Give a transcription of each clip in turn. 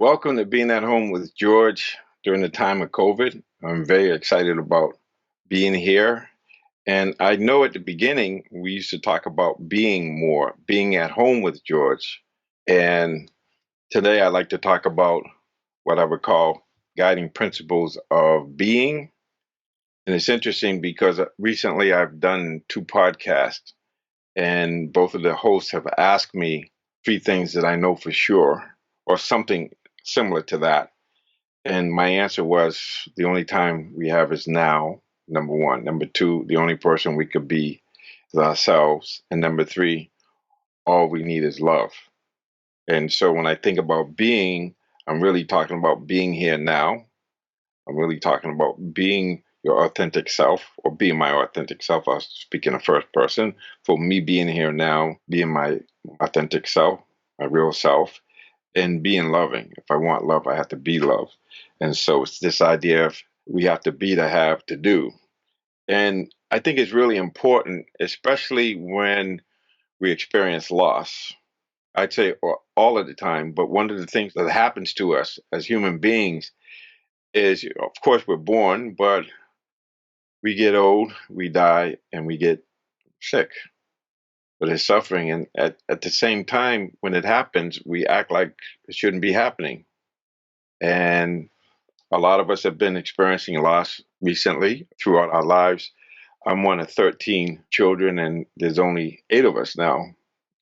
Welcome to Being at Home with George during the time of COVID. I'm very excited about being here. And I know at the beginning, we used to talk about being more, being at home with George. And today, I'd like to talk about what I would call guiding principles of being. And it's interesting because recently I've done two podcasts, and both of the hosts have asked me three things that I know for sure, or something similar to that. And my answer was the only time we have is now, number one. Number two, the only person we could be is ourselves. And number three, all we need is love. And so when I think about being, I'm really talking about being here now. I'm really talking about being your authentic self or being my authentic self. I was speaking in first person. For me, being here now, being my authentic self, my real self, and being loving. If I want love, I have to be love. And so it's this idea of we have to be to have to do. And I think it's really important, especially when we experience loss. I'd say all of the time, but one of the things that happens to us as human beings is, of course, we're born, but we get old, we die, and we get sick. But it's suffering. And at the same time, when it happens, we act like it shouldn't be happening. And a lot of us have been experiencing loss recently throughout our lives. I'm one of 13 children, and there's only 8 of us now.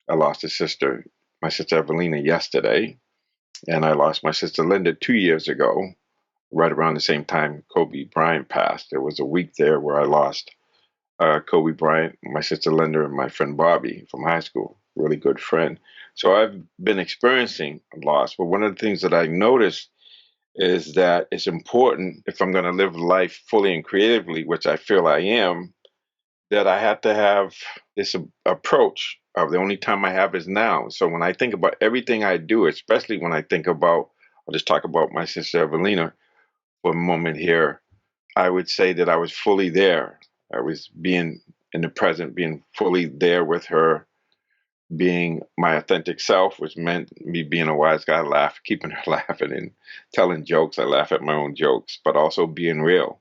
I lost a sister, my sister Evelina, yesterday, and I lost my sister Linda 2 years ago, right around the same time Kobe Bryant passed. There was a week there where I lost Kobe Bryant, my sister Linda, and my friend Bobby from high school, really good friend. So I've been experiencing loss, but one of the things that I noticed is that it's important if I'm going to live life fully and creatively, which I feel I am, that I have to have this approach of the only time I have is now. So when I think about everything I do, especially when I think about, I'll just talk about my sister Evelina for a moment here, I would say that I was fully there. I was being in the present, being fully there with her, being my authentic self, which meant me being a wise guy, keeping her laughing and telling jokes. I laugh at my own jokes, but also being real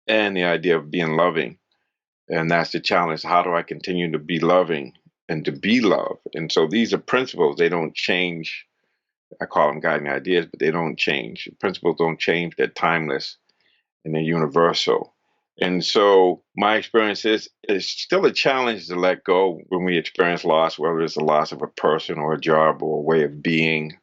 and the idea of being loving. And that's the challenge. How do I continue to be loving and to be love? And so these are principles. They don't change. I call them guiding ideas, but they don't change. Principles don't change. They're timeless and they're universal. And so my experience is it's still a challenge to let go when we experience loss, whether it's the loss of a person or a job or a way of being,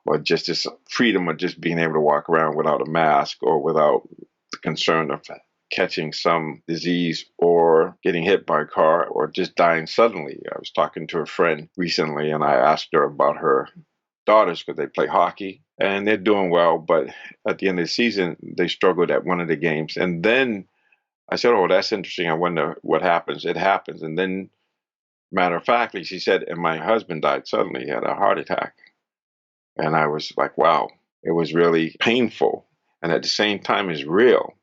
or just this freedom of just being able to walk around without a mask or without the concern of catching some disease or getting hit by a car or just dying suddenly. I was talking to a friend recently and I asked her about her daughters because they play hockey and they're doing well, but at the end of the season, they struggled at one of the games. And then I said, "Oh, that's interesting. I wonder what happens." It happens. And then, matter of factly, she said, and my husband died suddenly. He had a heart attack. And I was like, wow, it was really painful. And at the same time, it's real.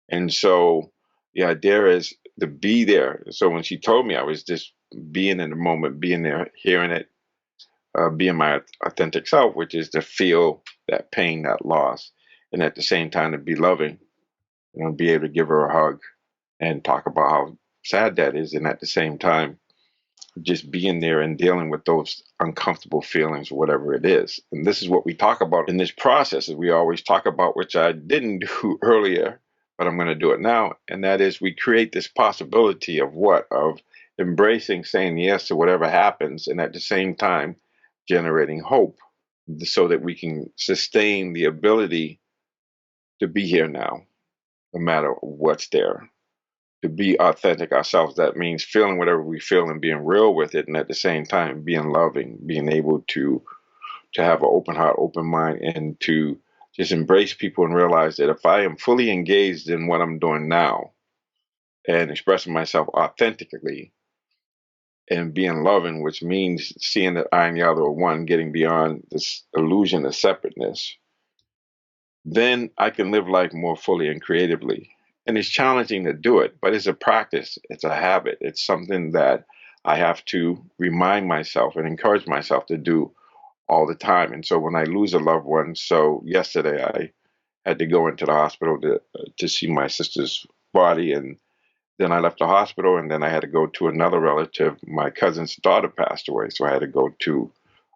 And so the idea is to be there. So when she told me, I was just being in the moment, being there, hearing it, being my authentic self, which is to feel that pain, that loss, and at the same time to be loving, be able to give her a hug and talk about how sad that is, and at the same time just being there and dealing with those uncomfortable feelings or whatever it is. And this is what we talk about in this process, as we always talk about, which I didn't do earlier, but I'm going to do it now. And that is we create this possibility of what? Of embracing, saying yes to whatever happens, and at the same time generating hope so that we can sustain the ability to be here now, no matter what's there. To be authentic ourselves, that means feeling whatever we feel and being real with it, and at the same time being loving, being able to have an open heart, open mind, and to just embrace people and realize that if I am fully engaged in what I'm doing now and expressing myself authentically and being loving, which means seeing that I and the other are one, getting beyond this illusion of separateness, then I can live life more fully and creatively. And it's challenging to do it, but it's a practice, it's a habit, it's something that I have to remind myself and encourage myself to do all the time. And so when I lose a loved one, so yesterday I had to go into the hospital to see my sister's body, and then I left the hospital, and then I had to go to another relative. My cousin's daughter passed away, so I had to go to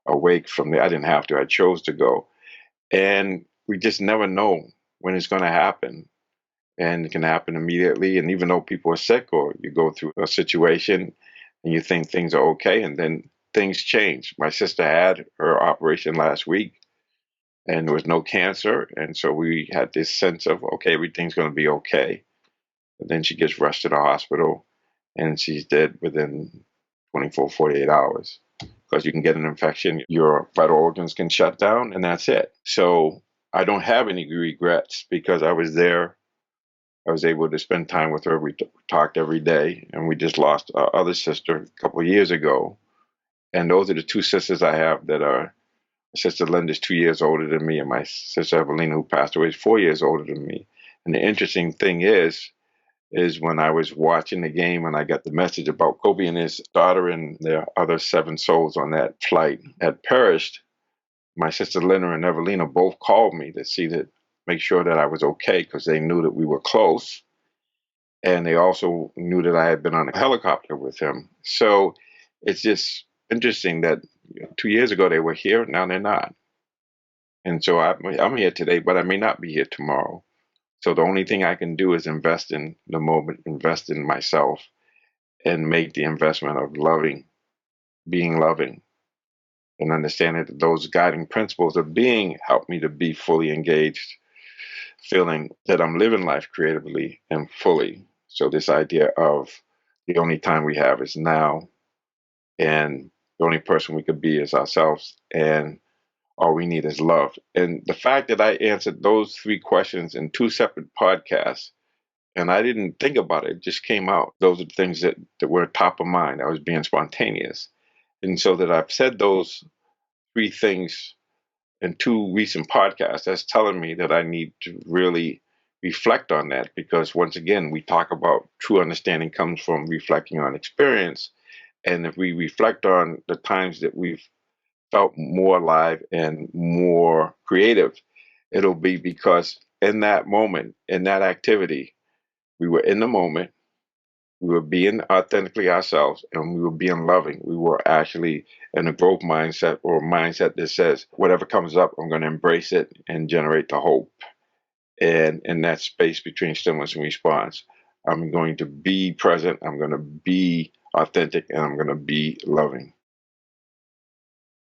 a wake from there. I didn't have to; I chose to go, and we just never know when it's going to happen, and it can happen immediately. And even though people are sick, or you go through a situation and you think things are okay, and then things change. My sister had her operation last week, and there was no cancer, and so we had this sense of, okay, everything's going to be okay. And then she gets rushed to the hospital, and she's dead within 24, 48 hours, because you can get an infection, your vital organs can shut down, and that's it. So I don't have any regrets, because I was there. I was able to spend time with her. We talked every day, and we just lost our other sister a couple of years ago. And those are the two sisters I have that are, Sister Linda's 2 years older than me, and my sister Evelina, who passed away, is 4 years older than me. And the interesting thing is when I was watching the game and I got the message about Kobe and his daughter and the other 7 souls on that flight had perished, my sister Linda and Evelina both called me to see that, make sure that I was okay, because they knew that we were close. And they also knew that I had been on a helicopter with him. So it's just interesting that 2 years ago they were here, now they're not. And so I'm here today, but I may not be here tomorrow. So the only thing I can do is invest in the moment, invest in myself, and make the investment of being loving, and understanding that those guiding principles of being help me to be fully engaged, feeling that I'm living life creatively and fully. So this idea of the only time we have is now, and the only person we could be is ourselves, and all we need is love. And the fact that I answered those 3 questions in 2 separate podcasts, and I didn't think about it, it just came out. Those are the things that were top of mind. I was being spontaneous. And so that I've said those 3 things in 2 recent podcasts, that's telling me that I need to really reflect on that, because once again, we talk about true understanding comes from reflecting on experience. And if we reflect on the times that we've felt more alive and more creative, it'll be because in that moment, in that activity, we were in the moment, we were being authentically ourselves, and we were being loving. We were actually in a growth mindset, or a mindset that says, whatever comes up, I'm going to embrace it and generate the hope. And in that space between stimulus and response, I'm going to be present, I'm going to be authentic, and I'm going to be loving.